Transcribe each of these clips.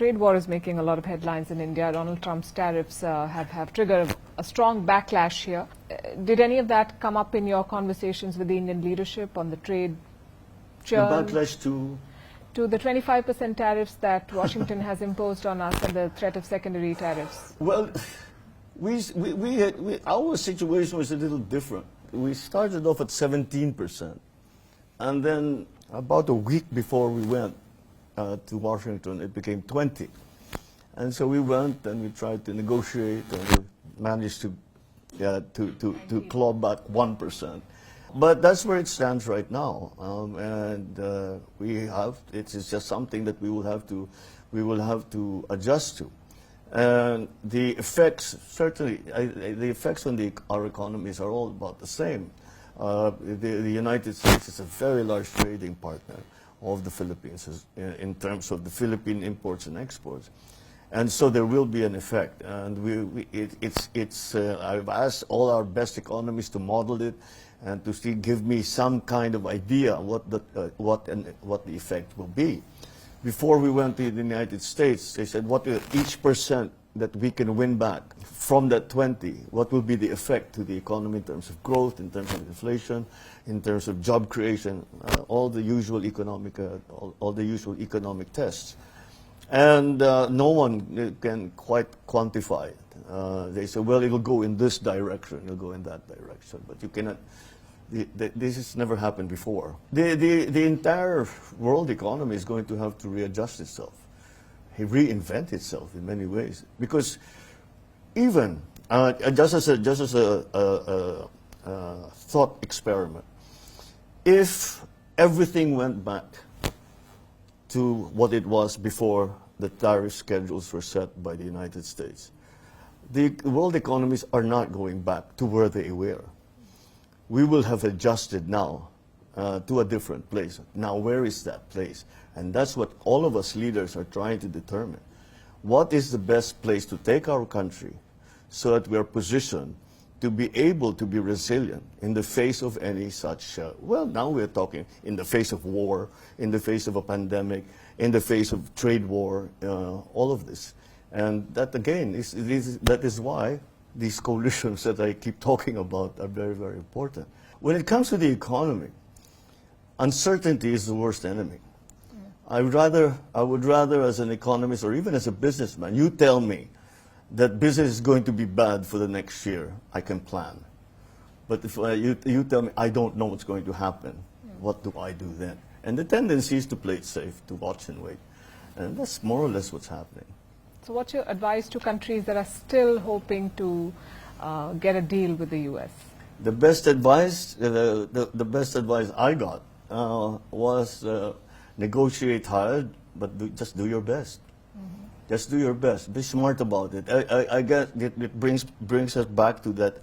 trade war is making a lot of headlines in India. Donald Trump's tariffs have triggered a strong backlash here. Did any of that come up in your conversations with the Indian leadership on the trade churn? The backlash to the 25% tariffs that Washington has imposed on us and the threat of secondary tariffs? Well, our situation was a little different. We started off at 17%, and then about a week before we went to Washington, it became 20. And so we went and we tried to negotiate, and we managed to claw back 1%. But that's where it stands right now, it's just something that we will have to adjust to. And the effects, certainly, the effects on our economies are all about the same. The United States is a very large trading partner of the Philippines in terms of the Philippine imports and exports. And so there will be an effect. And I've asked all our best economists to model it and to give me some kind of idea what the effect will be. Before we went to the United States, they said, what each percent that we can win back from that 20, what will be the effect to the economy in terms of growth, in terms of inflation, in terms of job creation, all the usual economic tests. And no one can quite quantify it. They say, well, it'll go in this direction, it'll go in that direction, but you cannot. This has never happened before. The entire world economy is going to have to readjust itself, reinvent itself in many ways. Because even just as a thought experiment, if everything went back to what it was before the tariff schedules were set by the United States, the world economies are not going back to where they were. We will have adjusted now to a different place. Now, where is that place? And that's what all of us leaders are trying to determine. What is the best place to take our country so that we are positioned to be able to be resilient in the face of any such, well, now we're talking in the face of war, in the face of a pandemic, in the face of trade war, all of this. And that, again, that is why these coalitions that I keep talking about are very, very important. When it comes to the economy, uncertainty is the worst enemy. I would rather, as an economist or even as a businessman, you tell me that business is going to be bad for the next year, I can plan. But if you tell me I don't know what's going to happen, what do I do then? And the tendency is to play it safe, to watch and wait. And that's more or less what's happening. So what's your advice to countries that are still hoping to get a deal with the U.S.? The best advice, the best advice I got was negotiate hard, but just do your best. Mm-hmm. Just do your best. Be smart about it. I guess it brings us back to that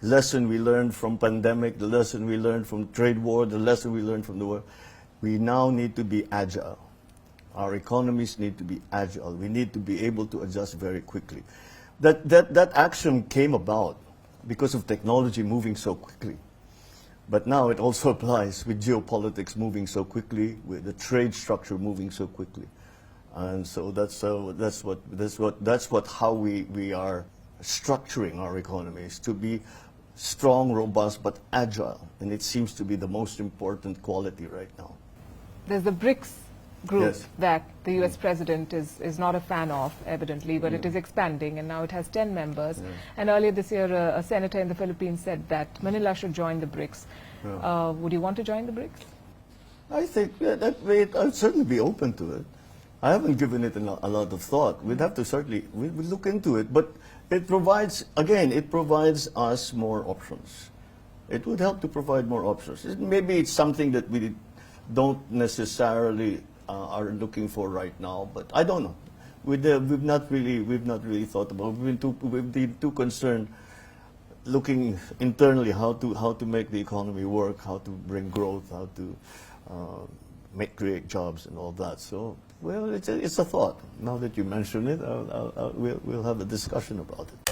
lesson we learned from pandemic, the lesson we learned from trade war, the lesson we learned from the war. We now need to be agile. Our economies need to be agile. We need to be able to adjust very quickly. That action came about because of technology moving so quickly. But now it also applies with geopolitics moving so quickly, with the trade structure moving so quickly. And so that's how we are structuring our economies to be strong, robust, but agile. And it seems to be the most important quality right now. There's the BRICS group Yes. that the U.S. president is not a fan of, evidently, but it is expanding, and now it has 10 members. And earlier this year, a senator in the Philippines said that Manila should join the BRICS. Would you want to join the BRICS? I think I'd certainly be open to it. I haven't given it a lot of thought. We'd have to we'd look into it, but it provides us more options. It would help to provide more options. Maybe it's something that we don't necessarily are looking for right now, but I don't know. We've not really thought about it. We've been too concerned looking internally how to make the economy work, how to bring growth, how to create jobs and all that. So, well, it's a thought. Now that you mention it, we'll have a discussion about it.